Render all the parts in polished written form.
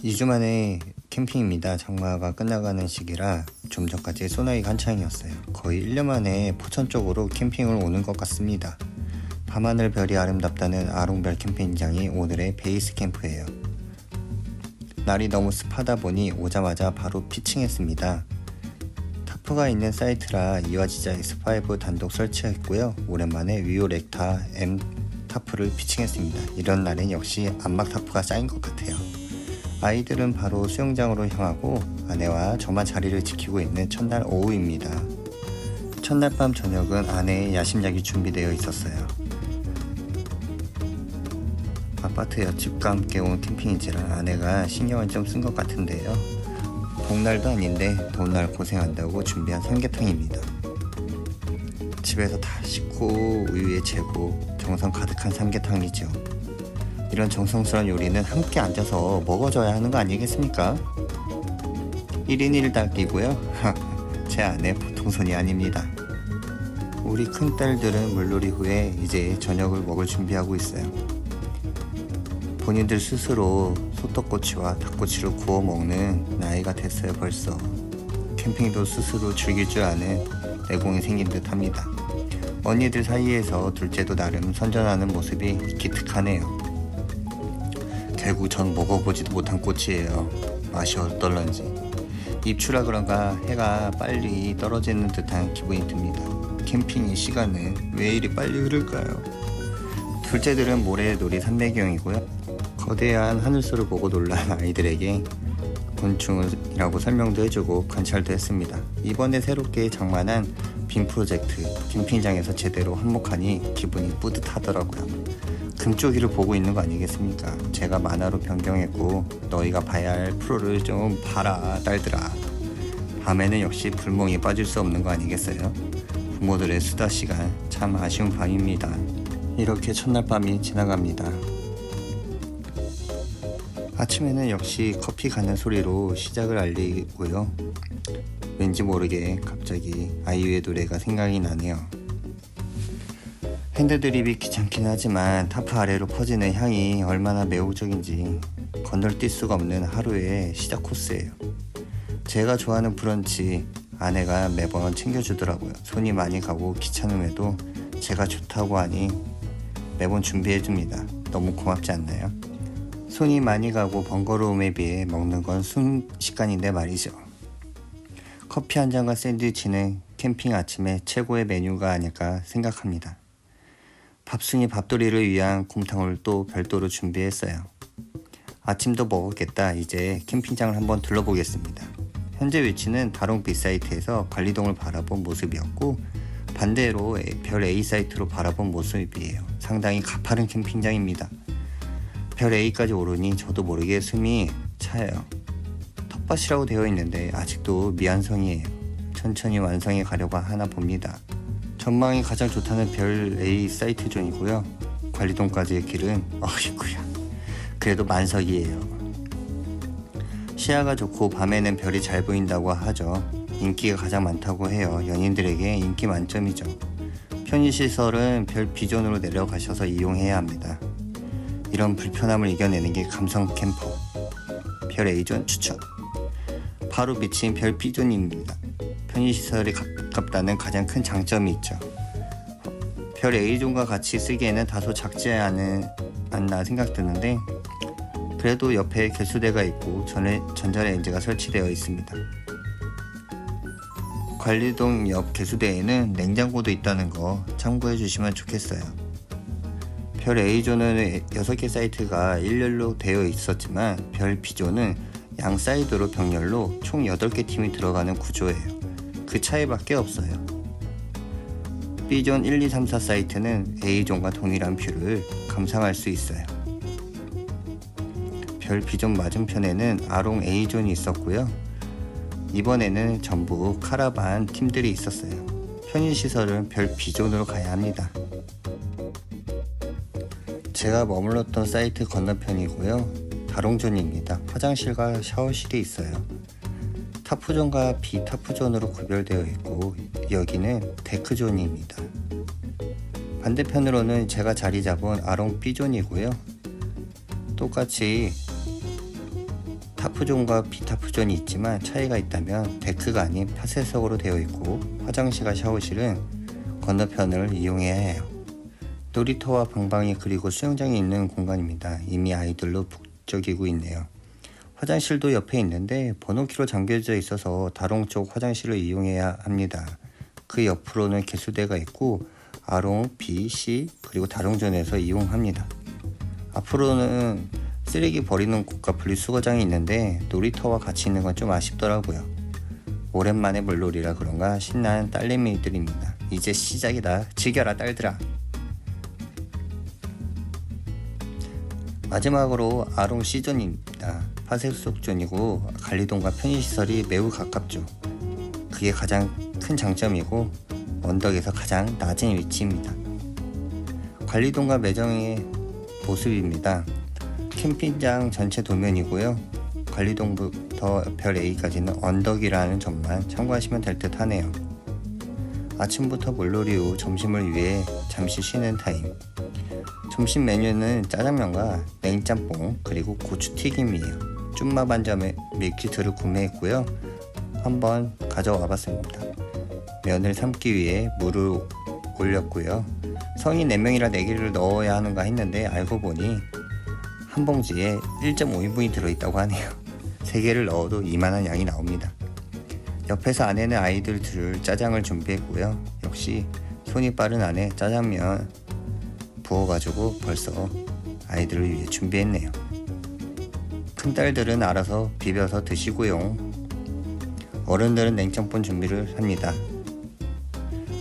2주 만에 캠핑입니다. 장마가 끝나가는 시기라 좀 전까지 소나기 한창이었어요. 거의 1년 만에 포천 쪽으로 캠핑을 오는 것 같습니다. 밤하늘 별이 아름답다는 아롱별 캠핑장이 오늘의 베이스 캠프예요. 날이 너무 습하다 보니 오자마자 바로 피칭했습니다. 타프가 있는 사이트라 이와지자 X5 단독 설치했고요. 오랜만에 위오 렉타 M 타프를 피칭했습니다. 이런 날엔 역시 암막 타프가 짱인 것 같아요. 아이들은 바로 수영장으로 향하고 아내와 저만 자리를 지키고 있는 첫날 오후입니다. 첫날 밤 저녁은 아내의 야심작이 준비되어 있었어요. 아파트 옆집과 함께 온 캠핑인지라 아내가 신경을 좀 쓴 것 같은데요. 봄날도 아닌데 더운 날 고생한다고 준비한 삼계탕입니다. 집에서 다 씻고 우유에 재고 정성 가득한 삼계탕이죠. 이런 정성스러운 요리는 함께 앉아서 먹어줘야 하는 거 아니겠습니까? 1인 1닭이고요. 제 아내 보통 손이 아닙니다. 우리 큰딸들은 물놀이 후에 이제 저녁을 먹을 준비하고 있어요. 본인들 스스로 소떡꼬치와 닭꼬치를 구워 먹는 나이가 됐어요 벌써. 캠핑도 스스로 즐길 줄 아는 내공이 생긴 듯 합니다. 언니들 사이에서 둘째도 나름 선전하는 모습이 기특하네요. 결국 전 먹어보지도 못한 꼬치예요. 맛이 어떨런지. 입추라 그런가 해가 빨리 떨어지는 듯한 기분이 듭니다. 캠핑 이 시간은 왜 이리 빨리 흐를까요? 둘째들은 모래놀이 삼매경이고요. 거대한 하늘소를 보고 놀란 아이들에게 곤충이라고 설명도 해주고 관찰도 했습니다. 이번에 새롭게 장만한 빔 프로젝트 캠핑장에서 제대로 한몫하니 기분이 뿌듯하더라고요. 금쪽이를 보고 있는 거 아니겠습니까? 제가 만화로 변경했고 너희가 봐야 할 프로를 좀 봐라 딸들아. 밤에는 역시 불멍이 빠질 수 없는 거 아니겠어요? 부모들의 수다 시간 참 아쉬운 밤입니다. 이렇게 첫날 밤이 지나갑니다. 아침에는 역시 커피 가는 소리로 시작을 알리고요. 왠지 모르게 갑자기 아이유의 노래가 생각이 나네요. 핸드드립이 귀찮긴 하지만 타프 아래로 퍼지는 향이 얼마나 매혹적인지 건널뛸 수가 없는 하루의 시작 코스예요. 제가 좋아하는 브런치 아내가 매번 챙겨주더라고요. 손이 많이 가고 귀찮음에도 제가 좋다고 하니 매번 준비해줍니다. 너무 고맙지 않나요? 손이 많이 가고 번거로움에 비해 먹는 건 순식간인데 말이죠. 커피 한 잔과 샌드위치는 캠핑 아침에 최고의 메뉴가 아닐까 생각합니다. 밥순이 밥돌이를 위한 곰탕을 또 별도로 준비했어요. 아침도 먹었겠다. 이제 캠핑장을 한번 둘러보겠습니다. 현재 위치는 다롱 B사이트에서 관리동을 바라본 모습이었고 반대로 별 A사이트로 바라본 모습이에요. 상당히 가파른 캠핑장입니다. 별 A까지 오르니 저도 모르게 숨이 차요. 텃밭이라고 되어 있는데 아직도 미완성이에요. 천천히 완성해 가려고 하나 봅니다. 전망이 가장 좋다는 별 A 사이트 존이고요. 관리동까지의 길은 어이구야 그래도 만석이에요. 시야가 좋고 밤에는 별이 잘 보인다고 하죠. 인기가 가장 많다고 해요. 연인들에게 인기 만점이죠. 편의시설은 별 B존으로 내려가셔서 이용해야 합니다. 이런 불편함을 이겨내는 게 감성 캠퍼. 별 A존 추천. 바로 밑인 별 B존입니다. 편의시설이 가깝다는 가장 큰 장점이 있죠. 별 A존과 같이 쓰기에는 다소 작지 않나 생각드는데 그래도 옆에 개수대가 있고 전자레인지가 설치되어 있습니다. 관리동 옆 개수대에는 냉장고도 있다는 거 참고해 주시면 좋겠어요. 별 A존은 6개 사이트가 일렬로 되어 있었지만 별 B존은 양 사이드로 병렬로 총 8개 팀이 들어가는 구조예요. 그 차이밖에 없어요. B존 1, 2, 3, 4 사이트는 A존과 동일한 뷰를 감상할 수 있어요. 별 B존 맞은편에는 아롱 A존이 있었고요. 이번에는 전부 카라반 팀들이 있었어요. 편의시설은 별 B존으로 가야 합니다. 제가 머물렀던 사이트 건너편이고요. 다롱존입니다. 화장실과 샤워실이 있어요. 타프존과 비타프존으로 구별되어 있고 여기는 데크존입니다. 반대편으로는 제가 자리 잡은 아롱 B존이고요. 똑같이 타프존과 비타프존이 있지만 차이가 있다면 데크가 아닌 파쇄석으로 되어 있고 화장실과 샤워실은 건너편을 이용해야 해요. 놀이터와 방방이 그리고 수영장이 있는 공간입니다. 이미 아이들로 북적이고 있네요. 화장실도 옆에 있는데 번호키로 잠겨져 있어서 다롱 쪽 화장실을 이용해야 합니다. 그 옆으로는 개수대가 있고 아롱, B, C 그리고 다롱존에서 이용합니다. 앞으로는 쓰레기 버리는 곳과 분리수거장이 있는데 놀이터와 같이 있는 건 좀 아쉽더라고요. 오랜만에 물놀이라 그런가 신나는 딸내미들입니다. 이제 시작이다. 즐겨라 딸들아. 마지막으로 아롱 C존입니다. 파쇄석존이고 관리동과 편의시설이 매우 가깝죠. 그게 가장 큰 장점이고 언덕에서 가장 낮은 위치입니다. 관리동과 매정의 모습입니다. 캠핑장 전체 도면이고요. 관리동부터 별 A까지는 언덕이라는 점만 참고하시면 될 듯 하네요. 아침부터 물놀이 후 점심을 위해 잠시 쉬는 타임. 점심 메뉴는 짜장면과 냉짬뽕 그리고 고추튀김이에요. 쭌마반점에 밀키트를 구매했고요. 한번 가져와 봤습니다. 면을 삶기 위해 물을 올렸고요. 성인 4명이라 4개를 넣어야 하는가 했는데 알고 보니 한 봉지에 1.5인분이 들어있다고 하네요. 3개를 넣어도 이만한 양이 나옵니다. 옆에서 아내는 아이들 들을 짜장을 준비했고요. 역시 손이 빠른 아내 짜장면 부어가지고 벌써 아이들을 위해 준비했네요. 큰딸들은 알아서 비벼서 드시고요. 어른들은 냉짬뽕 준비를 합니다.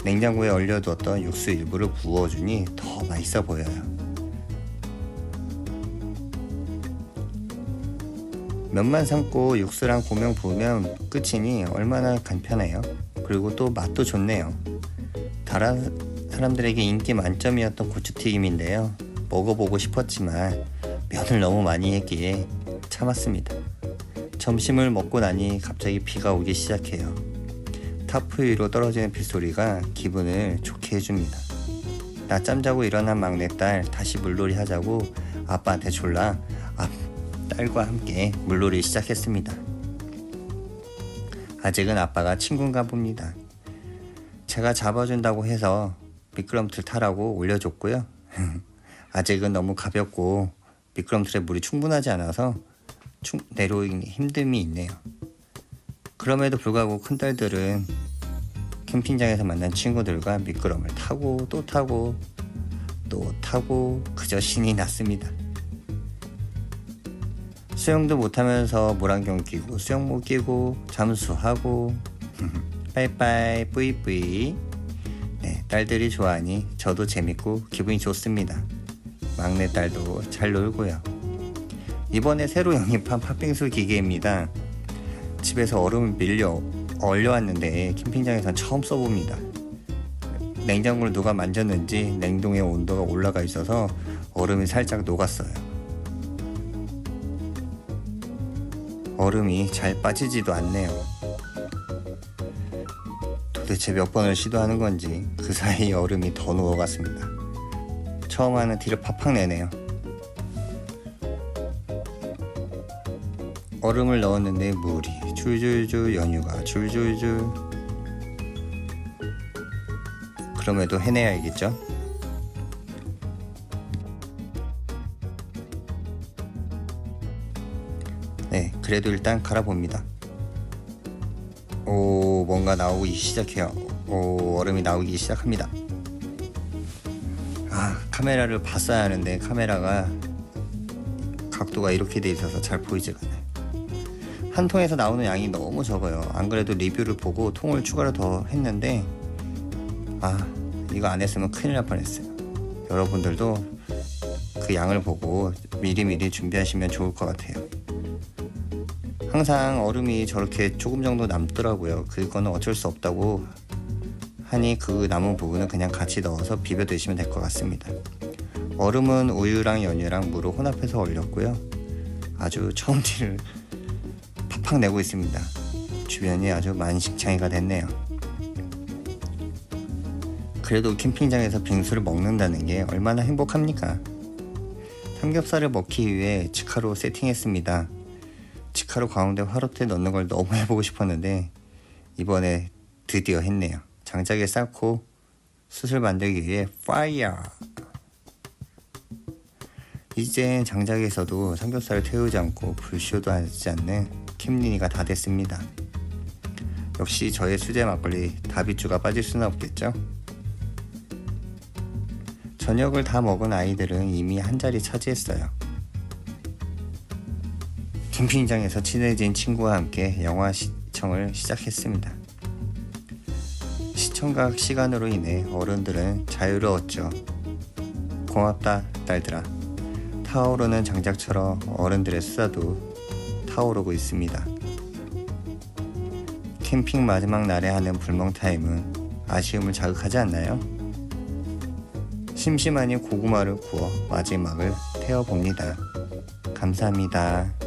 냉장고에 얼려두었던 육수 일부를 부어주니 더 맛있어 보여요. 면만 삶고 육수랑 고명 부으면 끝이니 얼마나 간편해요. 그리고 또 맛도 좋네요. 다른 사람들에게 인기 만점이었던 고추튀김인데요. 먹어보고 싶었지만 면을 너무 많이 했기에 참았습니다. 점심을 먹고 나니 갑자기 비가 오기 시작해요. 타프 위로 떨어지는 빗소리가 기분을 좋게 해줍니다. 낮잠 자고 일어난 막내딸 다시 물놀이 하자고 아빠한테 졸라 딸과 함께 물놀이 시작했습니다. 아직은 아빠가 친구인가 봅니다. 제가 잡아준다고 해서 미끄럼틀 타라고 올려줬고요. 아직은 너무 가볍고 미끄럼틀에 물이 충분하지 않아서 내려오기 힘듦이 있네요. 그럼에도 불구하고 큰딸들은 캠핑장에서 만난 친구들과 미끄럼을 타고 또 타고 또 타고 그저 신이 났습니다. 수영도 못하면서 물안경 끼고 수영복 끼고 잠수하고 빠이빠이 뿌이뿌이. 네, 딸들이 좋아하니 저도 재밌고 기분이 좋습니다. 막내딸도 잘 놀고요. 이번에 새로 영입한 팥빙수 기계입니다. 집에서 얼음을 얼려왔는데 캠핑장에선 처음 써봅니다. 냉장고를 누가 만졌는지 냉동의 온도가 올라가 있어서 얼음이 살짝 녹았어요. 얼음이 잘 빠지지도 않네요. 도대체 몇 번을 시도하는 건지 그 사이 얼음이 더 녹아갔습니다. 처음 하는 티를 팍팍 내네요. 얼음을 넣었는데 물이 줄줄줄, 연유가 줄줄줄. 그럼에도 해내야겠죠? 네, 그래도 일단 갈아봅니다. 오, 뭔가 나오기 시작해요. 오, 얼음이 나오기 시작합니다. 카메라를 봤어야 하는데 카메라가 각도가 이렇게 돼 있어서 잘 보이지가 않아요. 한 통에서 나오는 양이 너무 적어요. 안 그래도 리뷰를 보고 통을 추가로 더 했는데 이거 안 했으면 큰일 날 뻔했어요. 여러분들도 그 양을 보고 미리미리 준비하시면 좋을 것 같아요. 항상 얼음이 저렇게 조금 정도 남더라고요. 그거는 어쩔 수 없다고 하니 그 남은 부분은 그냥 같이 넣어서 비벼 드시면 될 것 같습니다. 얼음은 우유랑 연유랑 물을 혼합해서 얼렸고요. 아주 처음 티를 팍팍 내고 있습니다. 주변이 아주 만식창이가 됐네요. 그래도 캠핑장에서 빙수를 먹는다는 게 얼마나 행복합니까? 삼겹살을 먹기 위해 직화로 세팅했습니다. 직화로 가운데 화롯대 넣는 걸 너무 해보고 싶었는데 이번에 드디어 했네요. 장작에 쌓고 숯을 만들기 위해 파이어! 이젠 장작에서도 삼겹살을 태우지 않고 불쇼도 하지 않는 캠린이가 다 됐습니다. 역시 저의 수제 막걸리 다비주가 빠질 수는 없겠죠? 저녁을 다 먹은 아이들은 이미 한 자리 차지했어요. 캠핑장에서 친해진 친구와 함께 영화 시청을 시작했습니다. 시청각 시간으로 인해 어른들은 자유로웠죠. 고맙다 딸들아. 타오르는 장작처럼 어른들의 수다도 타오르고 있습니다. 캠핑 마지막 날에 하는 불멍타임은 아쉬움을 자극하지 않나요? 심심하니 고구마를 구워 마지막을 태워봅니다. 감사합니다.